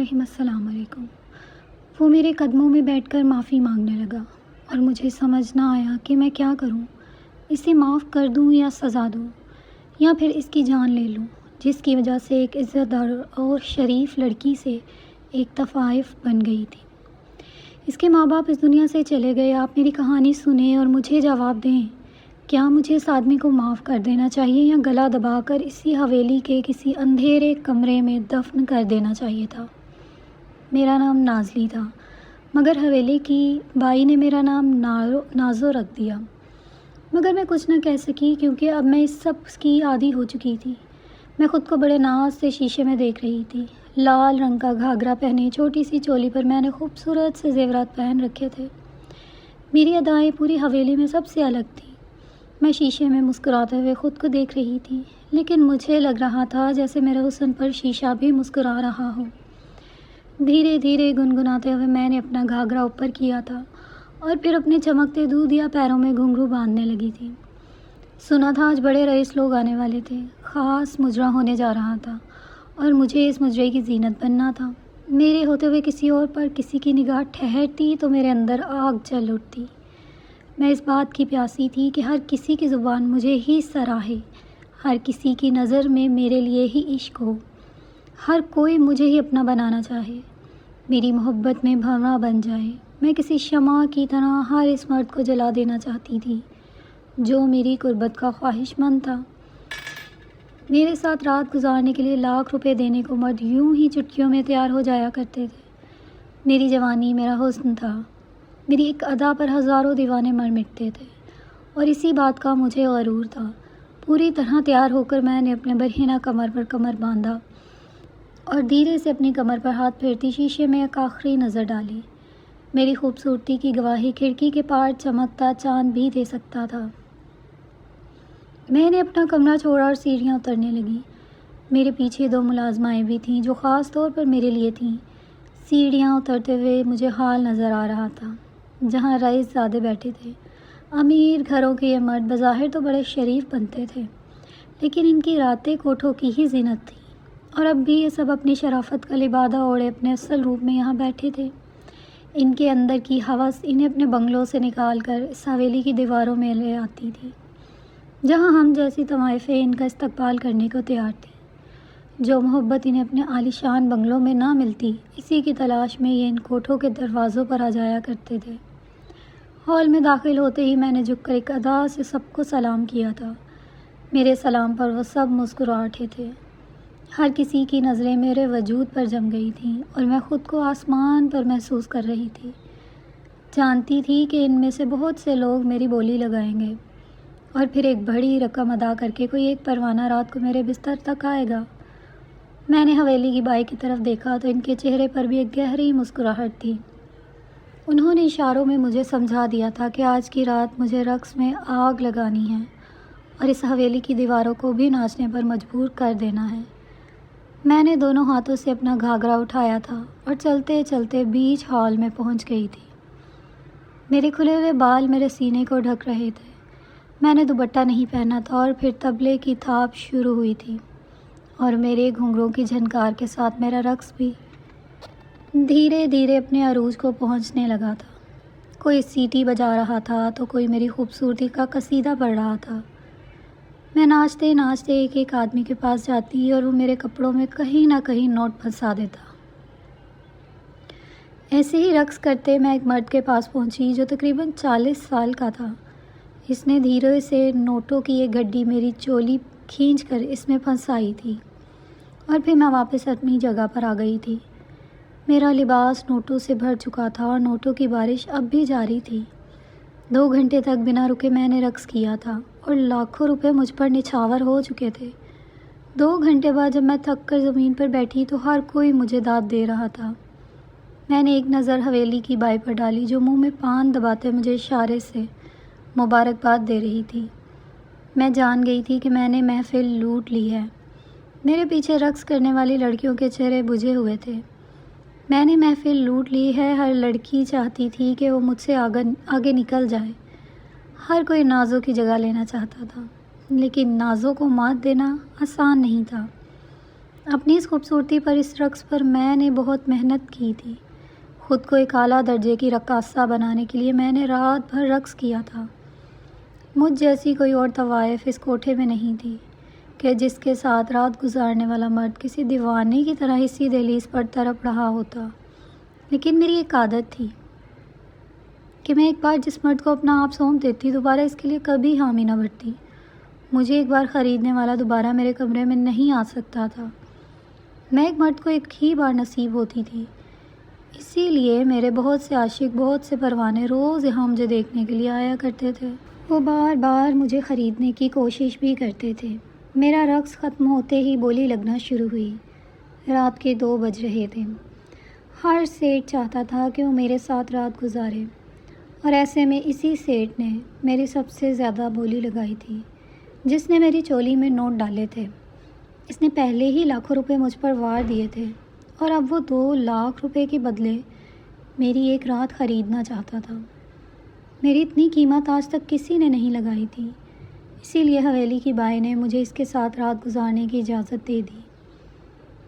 الرحیم السلام علیکم۔ وہ میرے قدموں میں بیٹھ کر معافی مانگنے لگا اور مجھے سمجھ نہ آیا کہ میں کیا کروں، اسے معاف کر دوں یا سزا دوں یا پھر اس کی جان لے لوں، جس کی وجہ سے ایک عزت دار اور شریف لڑکی سے ایک طفائف بن گئی تھی۔ اس کے ماں باپ اس دنیا سے چلے گئے۔ آپ میری کہانی سنیں اور مجھے جواب دیں، کیا مجھے اس آدمی کو معاف کر دینا چاہیے یا گلا دبا کر اسی حویلی کے کسی اندھیرے کمرے میں دفن کر دینا چاہیے تھا؟ میرا نام نازلی تھا، مگر حویلی کی بائی نے میرا نام نازو رکھ دیا۔ مگر میں کچھ نہ کہہ سکی کیونکہ اب میں اس سب کی عادی ہو چکی تھی۔ میں خود کو بڑے ناز سے شیشے میں دیکھ رہی تھی۔ لال رنگ کا گھاگرا پہنے، چھوٹی سی چولی پر میں نے خوبصورت سے زیورات پہن رکھے تھے۔ میری ادائیں پوری حویلی میں سب سے الگ تھیں۔ میں شیشے میں مسکراتے ہوئے خود کو دیکھ رہی تھی، لیکن مجھے لگ رہا تھا جیسے میرے حسن پر شیشہ بھی مسکرا رہا ہو۔ دھیرے دھیرے گنگناتے ہوئے میں نے اپنا گھاگرا اوپر کیا تھا اور پھر اپنے چمکتے دودھیا پیروں میں گھنگرو باندھنے لگی تھی۔ سنا تھا آج بڑے رئیس لوگ آنے والے تھے، خاص مجرا ہونے جا رہا تھا اور مجھے اس مجرے کی زینت بننا تھا۔ میرے ہوتے ہوئے کسی اور پر کسی کی نگاہ ٹھہرتی تو میرے اندر آگ جل اٹھتی۔ میں اس بات کی پیاسی تھی کہ ہر کسی کی زبان مجھے ہی سراہے، ہر کسی کی نظر میں میرے لیے ہی عشق ہو، ہر کوئی مجھے ہی اپنا بنانا چاہے، میری محبت میں بھنورا بن جائے۔ میں کسی شمع کی طرح ہر اس مرد کو جلا دینا چاہتی تھی جو میری قربت کا خواہش مند تھا۔ میرے ساتھ رات گزارنے کے لیے لاکھ روپے دینے کو مرد یوں ہی چٹکیوں میں تیار ہو جایا کرتے تھے۔ میری جوانی میرا حسن تھا، میری ایک ادا پر ہزاروں دیوانے مر مٹتے تھے اور اسی بات کا مجھے غرور تھا۔ پوری طرح تیار ہو کر میں نے اپنے برہنہ کمر پر کمر باندھا اور دھیرے سے اپنی کمر پر ہاتھ پھیرتی شیشے میں ایک آخری نظر ڈالی۔ میری خوبصورتی کی گواہی کھڑکی کے پار چمکتا چاند بھی دے سکتا تھا۔ میں نے اپنا کمرہ چھوڑا اور سیڑھیاں اترنے لگی۔ میرے پیچھے دو ملازمائیں بھی تھیں جو خاص طور پر میرے لیے تھیں۔ سیڑھیاں اترتے ہوئے مجھے ہال نظر آ رہا تھا جہاں رئیس زادے بیٹھے تھے۔ امیر گھروں کے یہ مرد بظاہر تو بڑے شریف بنتے تھے، لیکن ان کی راتیں کوٹھوں کی ہی زینت تھی، اور اب بھی یہ سب اپنی شرافت کا لبادہ اوڑھے اپنے اصل روپ میں یہاں بیٹھے تھے۔ ان کے اندر کی ہوس انہیں اپنے بنگلوں سے نکال کر اس حویلی کی دیواروں میں لے آتی تھی، جہاں ہم جیسی طوائفیں ان کا استقبال کرنے کو تیار تھے۔ جو محبت انہیں اپنے عالیشان بنگلوں میں نہ ملتی، اسی کی تلاش میں یہ ان کوٹھوں کے دروازوں پر آ جایا کرتے تھے۔ ہال میں داخل ہوتے ہی میں نے جھک کر ایک ادا سے سب کو سلام کیا تھا۔ میرے سلام پر وہ سب مسکرا اٹھے تھے۔ ہر کسی کی نظریں میرے وجود پر جم گئی تھیں اور میں خود کو آسمان پر محسوس کر رہی تھی۔ جانتی تھی کہ ان میں سے بہت سے لوگ میری بولی لگائیں گے اور پھر ایک بڑی رقم ادا کر کے کوئی ایک پروانہ رات کو میرے بستر تک آئے گا۔ میں نے حویلی کی بائی کی طرف دیکھا تو ان کے چہرے پر بھی ایک گہری مسکراہٹ تھی۔ انہوں نے اشاروں میں مجھے سمجھا دیا تھا کہ آج کی رات مجھے رقص میں آگ لگانی ہے اور اس حویلی کی دیواروں کو بھی ناچنے پر مجبور کر دینا ہے۔ میں نے دونوں ہاتھوں سے اپنا گھاگرا اٹھایا تھا اور چلتے چلتے بیچ ہال میں پہنچ گئی تھی۔ میرے کھلے ہوئے بال میرے سینے کو ڈھک رہے تھے۔ میں نے دوپٹہ نہیں پہنا تھا اور پھر طبلے کی تھاپ شروع ہوئی تھی اور میرے گھنگروں کی جھنکار کے ساتھ میرا رقص بھی دھیرے دھیرے اپنے عروج کو پہنچنے لگا تھا۔ کوئی سیٹی بجا رہا تھا تو کوئی میری خوبصورتی کا قصیدہ پڑھ رہا تھا۔ میں ناچتے ناچتے ایک ایک آدمی کے پاس جاتی اور وہ میرے کپڑوں میں کہیں نہ کہیں نوٹ پھنسا دیتا۔ ایسے ہی رقص کرتے میں ایک مرد کے پاس پہنچی جو تقریباً 40 سال کا تھا۔ اس نے دھیرے سے نوٹوں کی ایک گڈی میری چولی کھینچ کر اس میں پھنسائی تھی اور پھر میں واپس اپنی جگہ پر آ گئی تھی۔ میرا لباس نوٹوں سے بھر چکا تھا اور نوٹوں کی بارش اب بھی جاری تھی۔ 2 گھنٹے تک بنا رکے میں نے رقص کیا تھا اور لاکھوں روپے مجھ پر نچھاور ہو چکے تھے۔ 2 گھنٹے بعد جب میں تھک کر زمین پر بیٹھی تو ہر کوئی مجھے داد دے رہا تھا۔ میں نے ایک نظر حویلی کی بائی پر ڈالی جو منہ میں پان دباتے مجھے اشارے سے مبارکباد دے رہی تھی۔ میں جان گئی تھی کہ میں نے محفل لوٹ لی ہے۔ میرے پیچھے رقص کرنے والی لڑکیوں کے چہرے بجھے ہوئے تھے۔ میں نے محفل لوٹ لی ہے۔ ہر لڑکی چاہتی تھی کہ وہ مجھ سے آگے نکل جائے۔ ہر کوئی نازوں کی جگہ لینا چاہتا تھا، لیکن نازوں کو مات دینا آسان نہیں تھا۔ اپنی اس خوبصورتی پر، اس رقص پر میں نے بہت محنت کی تھی۔ خود کو ایک اعلیٰ درجے کی رقاصہ بنانے کے لیے میں نے رات بھر رقص کیا تھا۔ مجھ جیسی کوئی اور طوائف اس کوٹھے میں نہیں تھی کہ جس کے ساتھ رات گزارنے والا مرد کسی دیوانے کی طرح اسی دہلیز پر تڑپ رہا ہوتا۔ لیکن میری ایک عادت تھی کہ میں ایک بار جس مرد کو اپنا آپ سونپ دیتی، دوبارہ اس کے لیے کبھی حامی نہ بھرتی۔ مجھے ایک بار خریدنے والا دوبارہ میرے کمرے میں نہیں آ سکتا تھا۔ میں ایک مرد کو ایک ہی بار نصیب ہوتی تھی، اسی لیے میرے بہت سے عاشق، بہت سے پروانے روز یہاں مجھے دیکھنے کے لیے آیا کرتے تھے۔ وہ بار بار مجھے خریدنے کی کوشش بھی کرتے تھے۔ میرا رقص ختم ہوتے ہی بولی لگنا شروع ہوئی۔ رات کے 2 بج رہے تھے۔ ہر سیٹ چاہتا تھا کہ وہ میرے ساتھ رات گزارے، اور ایسے میں اسی سیٹ نے میری سب سے زیادہ بولی لگائی تھی، جس نے میری چولی میں نوٹ ڈالے تھے۔ اس نے پہلے ہی لاکھوں روپے مجھ پر وار دیے تھے، اور اب وہ 2 لاکھ روپے کے بدلے میری ایک رات خریدنا چاہتا تھا۔ میری اتنی قیمت آج تک کسی نے نہیں لگائی تھی، اسی لیے حویلی کی بائی نے مجھے اس کے ساتھ رات گزارنے کی اجازت دے دی۔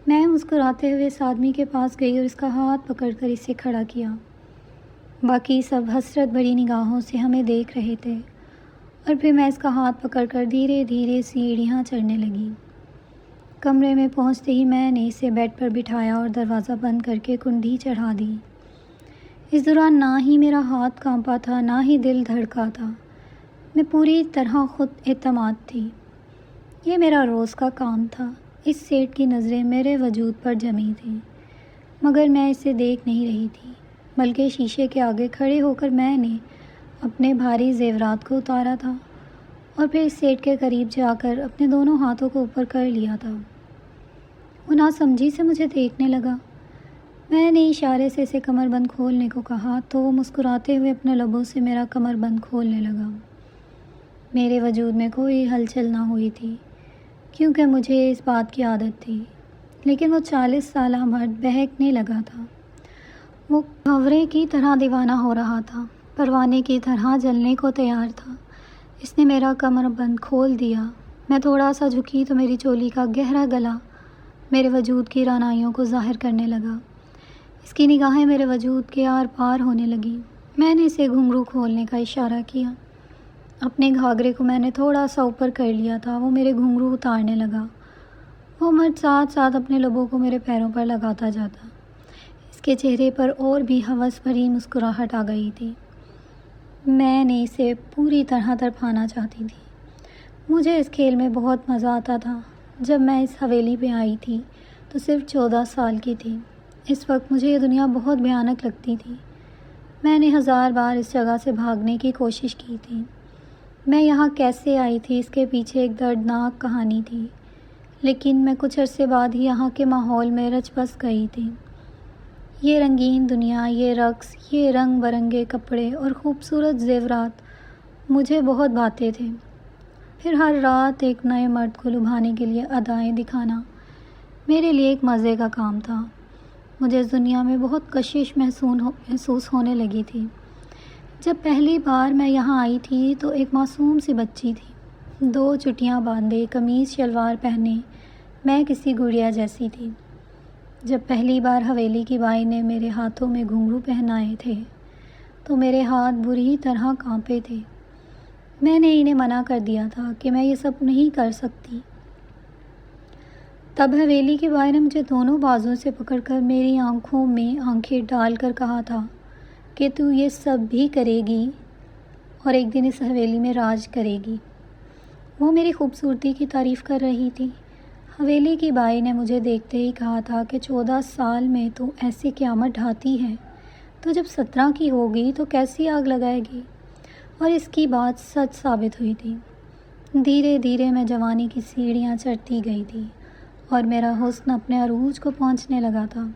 میں مسکراتے ہوئے اس آدمی کے پاس گئی اور اس کا ہاتھ پکڑ کر اسے کھڑا کیا۔ باقی سب حسرت بھری نگاہوں سے ہمیں دیکھ رہے تھے، اور پھر میں اس کا ہاتھ پکڑ کر دھیرے دھیرے سیڑھیاں چڑھنے لگی۔ کمرے میں پہنچتے ہی میں نے اسے بیڈ پر بٹھایا اور دروازہ بند کر کے کنڈی چڑھا دی۔ اس دوران نہ ہی میرا ہاتھ کانپا تھا، نہ ہی دل دھڑکا تھا۔ میں پوری طرح خود اعتماد تھی۔ یہ میرا روز کا کام تھا۔ اس سیٹ کی نظریں میرے وجود پر جمی تھیں، مگر میں اسے دیکھ نہیں رہی تھی، بلکہ شیشے کے آگے کھڑے ہو کر میں نے اپنے بھاری زیورات کو اتارا تھا، اور پھر اس سیٹ کے قریب جا کر اپنے دونوں ہاتھوں کو اوپر کر لیا تھا۔ وہ ناسمجھی سے مجھے دیکھنے لگا۔ میں نے اشارے سے اسے کمر بند کھولنے کو کہا تو وہ مسکراتے ہوئے اپنے لبوں سے میرا کمر بند کھولنے لگا۔ میرے وجود میں کوئی ہلچل نہ ہوئی تھی، کیونکہ مجھے اس بات کی عادت تھی، لیکن وہ 40 سالہ مرد بہکنے لگا تھا۔ وہ بھنورے کی طرح دیوانہ ہو رہا تھا، پروانے کی طرح جلنے کو تیار تھا۔ اس نے میرا کمر بند کھول دیا۔ میں تھوڑا سا جھکی تو میری چولی کا گہرا گلا میرے وجود کی رعنائیوں کو ظاہر کرنے لگا۔ اس کی نگاہیں میرے وجود کے آر پار ہونے لگیں۔ میں نے اسے گھنگرو کھولنے کا اشارہ کیا۔ اپنے گھاگرے کو میں نے تھوڑا سا اوپر کر لیا تھا۔ وہ میرے گھنگرو اتارنے لگا۔ وہ مرد ساتھ ساتھ اپنے لبوں کو میرے پیروں پر لگاتا جاتا۔ اس کے چہرے پر اور بھی ہوس بھری مسکراہٹ آ گئی تھی۔ میں نے اسے پوری طرح تڑپانا چاہتی تھی۔ مجھے اس کھیل میں بہت مزہ آتا تھا۔ جب میں اس حویلی پہ آئی تھی تو صرف 14 سال کی تھی۔ اس وقت مجھے یہ دنیا بہت بھیانک لگتی تھی۔ میں نے 1000 بار اس جگہ سے بھاگنے کی کوشش کی تھی۔ میں یہاں کیسے آئی تھی، اس کے پیچھے ایک دردناک کہانی تھی، لیکن میں کچھ عرصے بعد ہی یہاں کے ماحول میں رچ بس گئی تھی۔ یہ رنگین دنیا، یہ رقص، یہ رنگ برنگے کپڑے اور خوبصورت زیورات مجھے بہت بھاتے تھے۔ پھر ہر رات ایک نئے مرد کو لبھانے کے لیے ادائیں دکھانا میرے لیے ایک مزے کا کام تھا۔ مجھے اس دنیا میں بہت کشش محسوس ہونے لگی تھی۔ جب پہلی بار میں یہاں آئی تھی تو ایک معصوم سی بچی تھی، 2 چٹیاں باندھے، قمیض شلوار پہنے میں کسی گڑیا جیسی تھی۔ جب پہلی بار حویلی کی بائی نے میرے ہاتھوں میں گھنگرو پہنائے تھے تو میرے ہاتھ بری طرح کانپے تھے۔ میں نے انہیں منع کر دیا تھا کہ میں یہ سب نہیں کر سکتی۔ تب حویلی کی بائی نے مجھے دونوں بازوؤں سے پکڑ کر میری آنکھوں میں آنکھیں ڈال کر کہا تھا کہ تو یہ سب بھی کرے گی اور ایک دن اس حویلی میں راج کرے گی۔ وہ میری خوبصورتی کی تعریف کر رہی تھی۔ حویلی کی بائی نے مجھے دیکھتے ہی کہا تھا کہ 14 سال میں تو ایسی قیامت ڈھاتی ہے، تو جب 17 کی ہوگی تو کیسی آگ لگائے گی؟ اور اس کی بات سچ ثابت ہوئی تھی۔ دھیرے دھیرے میں جوانی کی سیڑھیاں چڑھتی گئی تھی اور میرا حسن اپنے عروج کو پہنچنے لگا تھا۔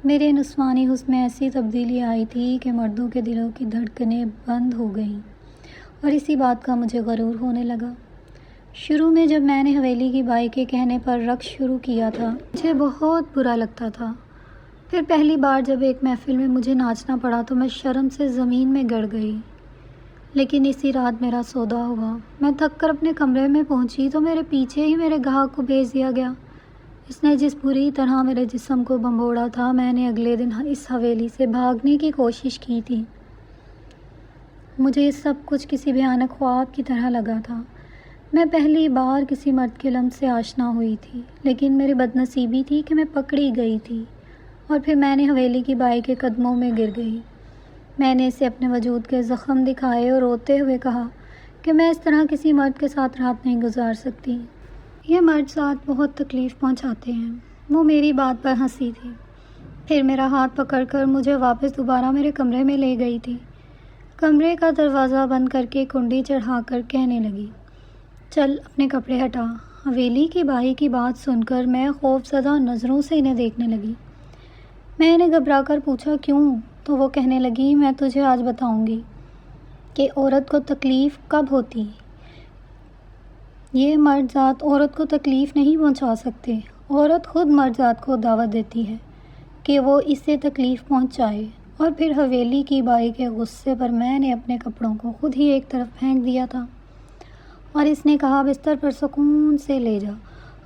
میرے نسوانی حسن میں ایسی تبدیلی آئی تھی کہ مردوں کے دلوں کی دھڑکنیں بند ہو گئیں، اور اسی بات کا مجھے غرور ہونے لگا۔ شروع میں جب میں نے حویلی کی بائی کے کہنے پر رقص شروع کیا تھا، مجھے بہت برا لگتا تھا۔ پھر پہلی بار جب ایک محفل میں مجھے ناچنا پڑا تو میں شرم سے زمین میں گڑ گئی۔ لیکن اسی رات میرا سودا ہوا۔ میں تھک کر اپنے کمرے میں پہنچی تو میرے پیچھے ہی میرے گاہک کو بھیج دیا گیا۔ اس نے جس بری طرح میرے جسم کو بمبوڑا تھا، میں نے اگلے دن اس حویلی سے بھاگنے کی کوشش کی تھی۔ مجھے یہ سب کچھ کسی بھیانک خواب کی طرح لگا تھا۔ میں پہلی بار کسی مرد کے لمس سے آشنا ہوئی تھی، لیکن میری بدنصیبی تھی کہ میں پکڑی گئی تھی اور پھر میں نے حویلی کی بائی کے قدموں میں گر گئی۔ میں نے اسے اپنے وجود کے زخم دکھائے اور روتے ہوئے کہا کہ میں اس طرح کسی مرد کے ساتھ رات نہیں گزار سکتی۔ یہ مرد ذات بہت تکلیف پہنچاتے ہیں۔ وہ میری بات پر ہنسی تھی، پھر میرا ہاتھ پکڑ کر مجھے واپس دوبارہ میرے کمرے میں لے گئی تھی۔ کمرے کا دروازہ بند کر کے کنڈی چڑھا کر کہنے لگی، چل اپنے کپڑے ہٹا۔ حویلی کی بائی کی بات سن کر میں خوف زدہ نظروں سے انہیں دیکھنے لگی۔ میں نے گھبرا کر پوچھا کیوں؟ تو وہ کہنے لگی، میں تجھے آج بتاؤں گی کہ عورت کو تکلیف کب ہوتی۔ یہ مرد ذات عورت کو تکلیف نہیں پہنچا سکتے، عورت خود مرد ذات کو دعوت دیتی ہے کہ وہ اسے تکلیف پہنچائے۔ اور پھر حویلی کی بائی کے غصے پر میں نے اپنے کپڑوں کو خود ہی ایک طرف پھینک دیا تھا اور اس نے کہا، بستر پر سکون سے لے جا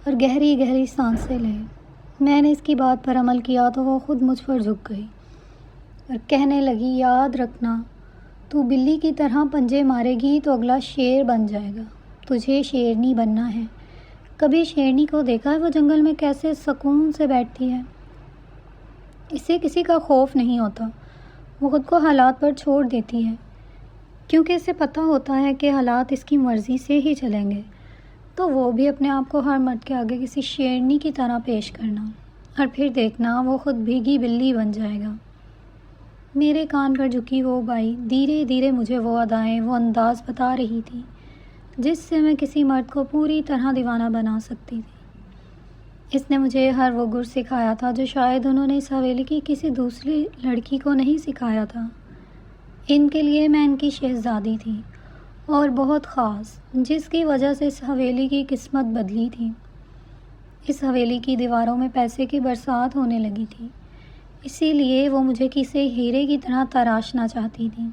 اور گہری گہری سانسیں لے۔ میں نے اس کی بات پر عمل کیا تو وہ خود مجھ پر جھک گئی اور کہنے لگی، یاد رکھنا، تو بلی کی طرح پنجے مارے گی تو اگلا شیر بن جائے گا۔ تجھے شیرنی بننا ہے۔ کبھی شیرنی کو دیکھا ہے وہ جنگل میں کیسے سکون سے بیٹھتی ہے؟ اسے کسی کا خوف نہیں ہوتا، وہ خود کو حالات پر چھوڑ دیتی ہے کیونکہ اسے پتہ ہوتا ہے کہ حالات اس کی مرضی سے ہی چلیں گے۔ تو وہ بھی اپنے آپ کو ہر مرد کے آگے کسی شیرنی کی طرح پیش کرنا اور پھر دیکھنا وہ خود بھیگی بلی بن جائے گا۔ میرے کان پر جھکی وہ بائی دھیرے دھیرے مجھے وہ ادائیں، وہ انداز بتا رہی تھی جس سے میں کسی مرد کو پوری طرح دیوانہ بنا سکتی تھی۔ اس نے مجھے ہر وہ گر سکھایا تھا جو شاید انہوں نے اس حویلی کی کسی دوسری لڑکی کو نہیں سکھایا تھا۔ ان کے لیے میں ان کی شہزادی تھی اور بہت خاص، جس کی وجہ سے اس حویلی کی قسمت بدلی تھی۔ اس حویلی کی دیواروں میں پیسے کی برسات ہونے لگی تھی، اسی لیے وہ مجھے کسی ہیرے کی طرح تراشنا چاہتی تھی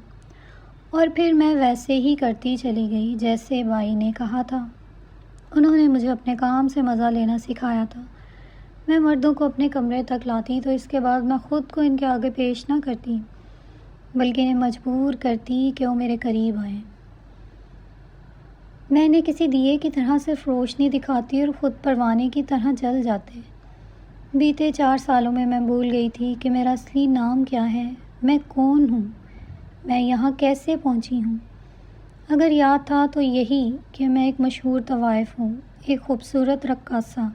اور پھر میں ویسے ہی کرتی چلی گئی جیسے بائی نے کہا تھا۔ انہوں نے مجھے اپنے کام سے مزہ لینا سکھایا تھا۔ میں مردوں کو اپنے کمرے تک لاتی تو اس کے بعد میں خود کو ان کے آگے پیش نہ کرتی بلکہ انہیں مجبور کرتی کہ وہ میرے قریب آئیں۔ میں نے کسی دیے کی طرح صرف روشنی دکھاتی اور خود پروانے کی طرح جل جاتے۔ بیتے 4 سالوں میں میں بھول گئی تھی کہ میرا اصلی نام کیا ہے، میں کون ہوں، میں یہاں کیسے پہنچی ہوں۔ اگر یاد تھا تو یہی کہ میں ایک مشہور طوائف ہوں، ایک خوبصورت رقاصہ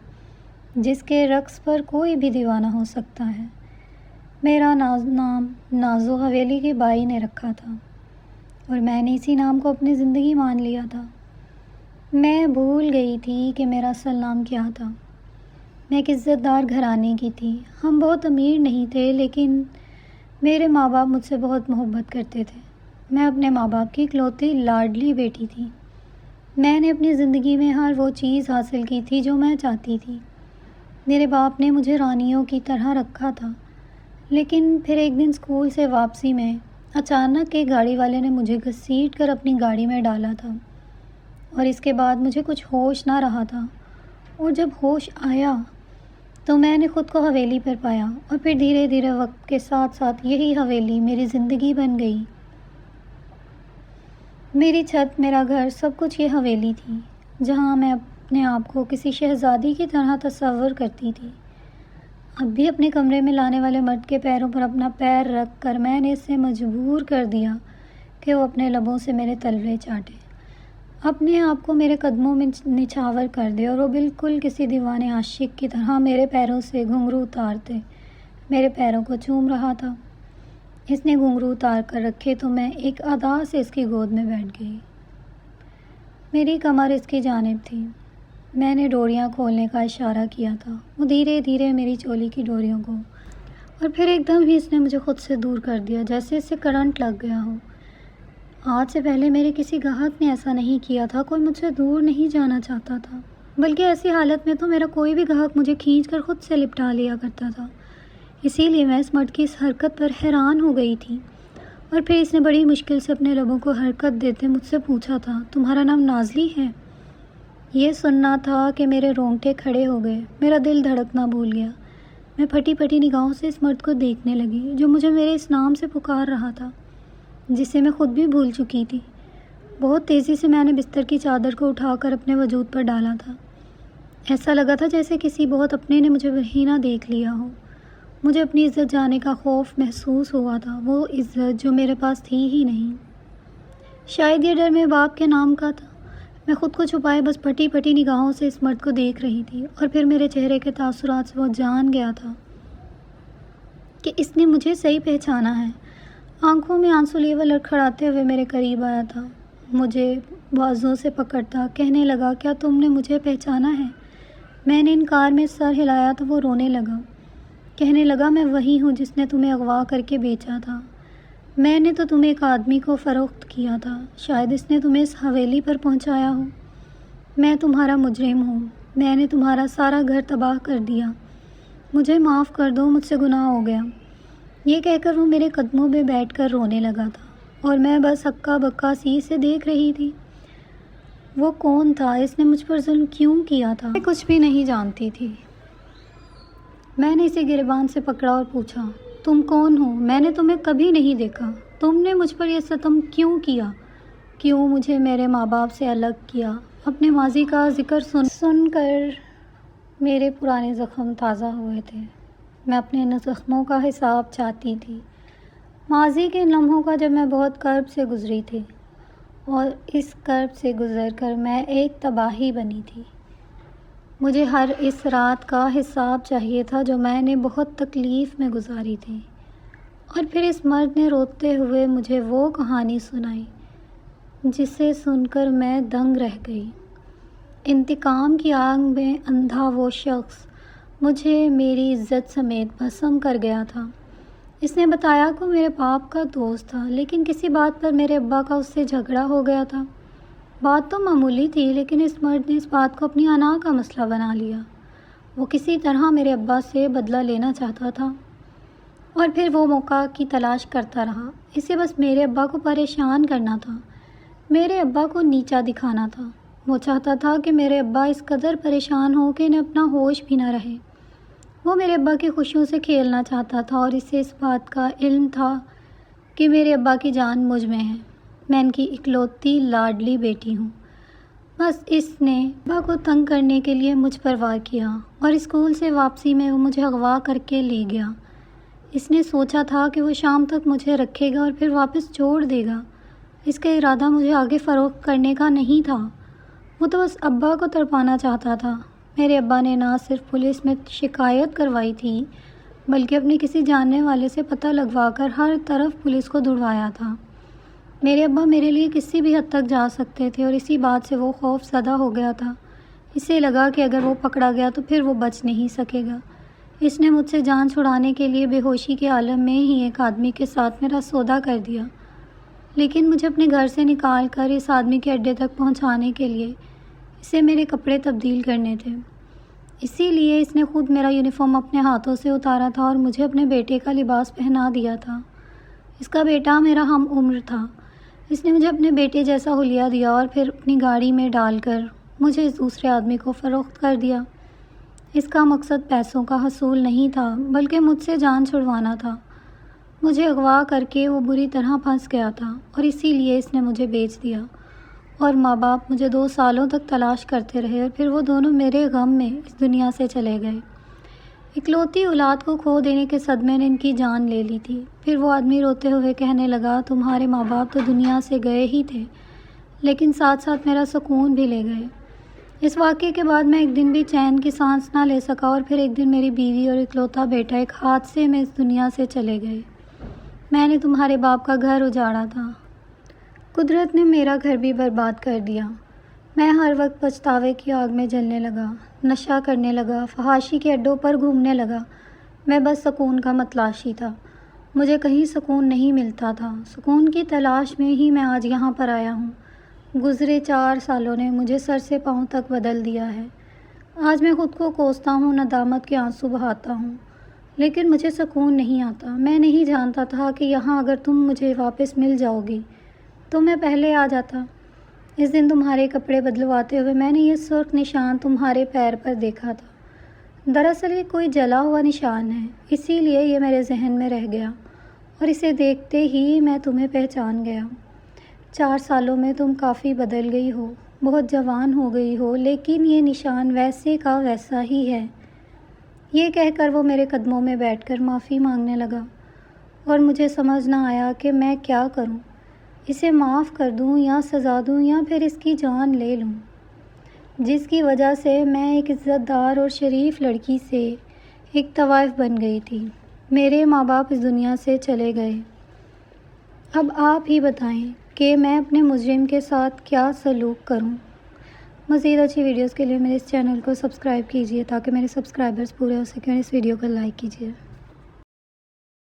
جس کے رقص پر کوئی بھی دیوانہ ہو سکتا ہے۔ میرا نام نازو حویلی کی بائی نے رکھا تھا اور میں نے اسی نام کو اپنی زندگی مان لیا تھا۔ میں بھول گئی تھی کہ میرا اصل نام کیا تھا۔ میں ایک عزت دار گھرانے کی تھی۔ ہم بہت امیر نہیں تھے لیکن میرے ماں باپ مجھ سے بہت محبت کرتے تھے۔ میں اپنے ماں باپ کی اکلوتی لاڈلی بیٹی تھی۔ میں نے اپنی زندگی میں ہر وہ چیز حاصل کی تھی جو میں چاہتی تھی۔ میرے باپ نے مجھے رانیوں کی طرح رکھا تھا، لیکن پھر ایک دن اسکول سے واپسی میں اچانک ایک گاڑی والے نے مجھے گھسیٹ کر اپنی گاڑی میں ڈالا تھا اور اس کے بعد مجھے کچھ ہوش نہ رہا تھا، اور جب ہوش آیا تو میں نے خود کو حویلی پر پایا اور پھر دھیرے دھیرے وقت کے ساتھ ساتھ یہی حویلی میری زندگی بن گئی۔ میری چھت، میرا گھر، سب کچھ یہ حویلی تھی جہاں میں اپنے آپ کو کسی شہزادی کی طرح تصور کرتی تھی۔ اب بھی اپنے کمرے میں لانے والے مرد کے پیروں پر اپنا پیر رکھ کر میں نے اسے مجبور کر دیا کہ وہ اپنے لبوں سے میرے تلوے چاٹے، اپنے آپ کو میرے قدموں میں نچھاور کر دے اور وہ بالکل کسی دیوانے عاشق کی طرح میرے پیروں سے گھنگرو اتارتے میرے پیروں کو چوم رہا تھا۔ اس نے گھنگرو اتار کر رکھے تو میں ایک ادا سے اس کی گود میں بیٹھ گئی۔ میری کمر اس کی جانب تھی۔ میں نے ڈوریاں کھولنے کا اشارہ کیا تھا۔ وہ دھیرے دھیرے میری چولی کی ڈوریوں کو، اور پھر ایک دم ہی اس نے مجھے خود سے دور کر دیا جیسے اس سے کرنٹ لگ گیا ہو۔ آج سے پہلے میرے کسی گاہک نے ایسا نہیں کیا تھا، کوئی مجھ سے دور نہیں جانا چاہتا تھا، بلکہ ایسی حالت میں تو میرا کوئی بھی گاہک مجھے کھینچ کر خود سے لپٹا لیا کرتا تھا۔ اسی لیے میں اس مرد کی اس حرکت پر حیران ہو گئی تھی۔ اور پھر اس نے بڑی مشکل سے اپنے لبوں کو حرکت دیتے مجھ سے پوچھا تھا، تمہارا نام نازلی ہے؟ یہ سننا تھا کہ میرے رونگٹے کھڑے ہو گئے، میرا دل دھڑکنا بھول گیا۔ میں پھٹی پھٹی نگاہوں سے اس مرد کو دیکھنے لگی جو مجھے میرے اس نام سے پکار رہا تھا جسے میں خود بھی بھول چکی تھی۔ بہت تیزی سے میں نے بستر کی چادر کو اٹھا کر اپنے وجود پر ڈالا تھا۔ ایسا لگا تھا جیسے کسی بہت اپنے نے مجھے وہیں نہ دیکھ لیا ہو۔ مجھے اپنی عزت جانے کا خوف محسوس ہوا تھا، وہ عزت جو میرے پاس تھی ہی نہیں۔ شاید یہ ڈر میرے باپ کے نام کا تھا۔ میں خود کو چھپائے بس پھٹی پھٹی نگاہوں سے اس مرد کو دیکھ رہی تھی، اور پھر میرے چہرے کے تاثرات سے وہ جان گیا تھا کہ اس نے مجھے صحیح پہچانا ہے۔ آنکھوں میں آنسو لیے لڑکھڑاتے ہوئے میرے قریب آیا تھا، مجھے بازوؤں سے پکڑتا کہنے لگا، کیا تم نے مجھے پہچانا ہے؟ میں نے انکار میں سر ہلایا تو وہ رونے لگا، کہنے لگا، میں وہی ہوں جس نے تمہیں اغوا کر کے بیچا تھا۔ میں نے تو تمہیں ایک آدمی کو فروخت کیا تھا، شاید اس نے تمہیں اس حویلی پر پہنچایا ہو۔ میں تمہارا مجرم ہوں، میں نے تمہارا سارا گھر تباہ کر دیا، مجھے معاف کر دو، مجھ سے گناہ ہو گیا۔ یہ کہہ کر وہ میرے قدموں پہ بیٹھ کر رونے لگا تھا، اور میں بس ہکا بکا سی سے دیکھ رہی تھی۔ وہ کون تھا؟ اس نے مجھ پر ظلم کیوں کیا تھا؟ میں کچھ بھی نہیں جانتی تھی۔ میں نے اسے گریبان سے پکڑا اور پوچھا، تم کون ہو؟ میں نے تمہیں کبھی نہیں دیکھا، تم نے مجھ پر یہ ستم کیوں کیا؟ کیوں مجھے میرے ماں باپ سے الگ کیا؟ اپنے ماضی کا ذکر سن کر میرے پرانے زخم تازہ ہوئے تھے۔ میں اپنے ان زخموں کا حساب چاہتی تھی، ماضی کے ان لمحوں کا جب میں بہت کرب سے گزری تھی، اور اس کرب سے گزر کر میں ایک تباہی بنی تھی۔ مجھے ہر اس رات کا حساب چاہیے تھا جو میں نے بہت تکلیف میں گزاری تھی۔ اور پھر اس مرد نے روتے ہوئے مجھے وہ کہانی سنائی جسے سن کر میں دنگ رہ گئی۔ انتقام کی آگ میں اندھا وہ شخص مجھے میری عزت سمیت بھسم کر گیا تھا۔ اس نے بتایا کہ وہ میرے باپ کا دوست تھا، لیکن کسی بات پر میرے ابا کا اس سے جھگڑا ہو گیا تھا۔ بات تو معمولی تھی، لیکن اس مرد نے اس بات کو اپنی انا کا مسئلہ بنا لیا۔ وہ کسی طرح میرے ابا سے بدلہ لینا چاہتا تھا، اور پھر وہ موقع کی تلاش کرتا رہا۔ اسے بس میرے ابا کو پریشان کرنا تھا، میرے ابا کو نیچا دکھانا تھا۔ وہ چاہتا تھا کہ میرے ابا اس قدر پریشان ہو کہ انہیں اپنا ہوش بھی نہ رہے۔ وہ میرے ابا کی خوشیوں سے کھیلنا چاہتا تھا، اور اسے اس بات کا علم تھا کہ میرے ابا کی جان مجھ میں ہے، میں ان کی اکلوتی لاڈلی بیٹی ہوں۔ بس اس نے ابا کو تنگ کرنے کے لیے مجھ پر وار کیا، اور اسکول سے واپسی میں وہ مجھے اغوا کر کے لے گیا۔ اس نے سوچا تھا کہ وہ شام تک مجھے رکھے گا اور پھر واپس چھوڑ دے گا۔ اس کا ارادہ مجھے آگے فروخت کرنے کا نہیں تھا، وہ تو بس ابا کو تڑپانا چاہتا تھا۔ میرے ابا نے نہ صرف پولیس میں شکایت کروائی تھی، بلکہ اپنے کسی جاننے والے سے پتہ لگوا کر ہر طرف پولیس کو دھڑوایا تھا۔ میرے ابا میرے لیے کسی بھی حد تک جا سکتے تھے، اور اسی بات سے وہ خوف زدہ ہو گیا تھا۔ اسے لگا کہ اگر وہ پکڑا گیا تو پھر وہ بچ نہیں سکے گا۔ اس نے مجھ سے جان چھڑانے کے لیے بے ہوشی کے عالم میں ہی ایک آدمی کے ساتھ میرا سودا کر دیا، لیکن مجھے اپنے گھر سے نکال کر اس آدمی کے اڈے تک پہنچانے کے لیے اسے میرے کپڑے تبدیل کرنے تھے۔ اسی لیے اس نے خود میرا یونیفارم اپنے ہاتھوں سے اتارا تھا اور مجھے اپنے بیٹے کا لباس پہنا دیا تھا۔ اس کا بیٹا میرا ہم عمر تھا۔ اس نے مجھے اپنے بیٹے جیسا حلیہ دیا اور پھر اپنی گاڑی میں ڈال کر مجھے اس دوسرے آدمی کو فروخت کر دیا۔ اس کا مقصد پیسوں کا حصول نہیں تھا، بلکہ مجھ سے جان چھڑوانا تھا۔ مجھے اغوا کر کے وہ بری طرح پھنس گیا تھا، اور اسی لیے اس نے مجھے بیچ دیا، اور ماں باپ مجھے 2 سالوں تک تلاش کرتے رہے، اور پھر وہ دونوں میرے غم میں اس دنیا سے چلے گئے۔ اکلوتی اولاد کو کھو دینے کے صدمے نے ان کی جان لے لی تھی۔ پھر وہ آدمی روتے ہوئے کہنے لگا، تمہارے ماں باپ تو دنیا سے گئے ہی تھے، لیکن ساتھ ساتھ میرا سکون بھی لے گئے۔ اس واقعے کے بعد میں ایک دن بھی چین کی سانس نہ لے سکا، اور پھر ایک دن میری بیوی اور اکلوتا بیٹا ایک حادثے میں اس دنیا سے چلے گئے۔ میں نے تمہارے باپ کا گھر اجاڑا تھا، قدرت نے میرا گھر بھی برباد کر دیا۔ میں ہر وقت پچھتاوے کی آگ میں جلنے لگا، نشہ کرنے لگا، فحاشی کے اڈوں پر گھومنے لگا۔ میں بس سکون کا متلاشی تھا، مجھے کہیں سکون نہیں ملتا تھا۔ سکون کی تلاش میں ہی میں آج یہاں پر آیا ہوں۔ گزرے 4 سالوں نے مجھے سر سے پاؤں تک بدل دیا ہے۔ آج میں خود کو کوستا ہوں، ندامت کے آنسو بہاتا ہوں، لیکن مجھے سکون نہیں آتا۔ میں نہیں جانتا تھا کہ یہاں اگر تم مجھے واپس مل جاؤ گی تو میں پہلے آ جاتا۔ اس دن تمہارے کپڑے بدلواتے ہوئے میں نے یہ سرخ نشان تمہارے پیر پر دیکھا تھا۔ دراصل یہ کوئی جلا ہوا نشان ہے، اسی لیے یہ میرے ذہن میں رہ گیا اور اسے دیکھتے ہی میں تمہیں پہچان گیا۔ 4 سالوں میں تم کافی بدل گئی ہو، بہت جوان ہو گئی ہو، لیکن یہ نشان ویسے کا ویسا ہی ہے۔ یہ کہہ کر وہ میرے قدموں میں بیٹھ کر معافی مانگنے لگا اور مجھے سمجھ نہ آیا کہ میں کیا کروں، اسے معاف کر دوں یا سزا دوں یا پھر اس کی جان لے لوں، جس کی وجہ سے میں ایک عزت دار اور شریف لڑکی سے ایک طوائف بن گئی تھی۔ میرے ماں باپ اس دنیا سے چلے گئے۔ اب آپ ہی بتائیں کہ میں اپنے مجرم کے ساتھ کیا سلوک کروں۔ مزید اچھی ویڈیوز کے لیے میرے اس چینل کو سبسکرائب کیجیے تاکہ میرے سبسکرائبرز پورے ہو سکیں، اور اس ویڈیو کو لائک کیجیے۔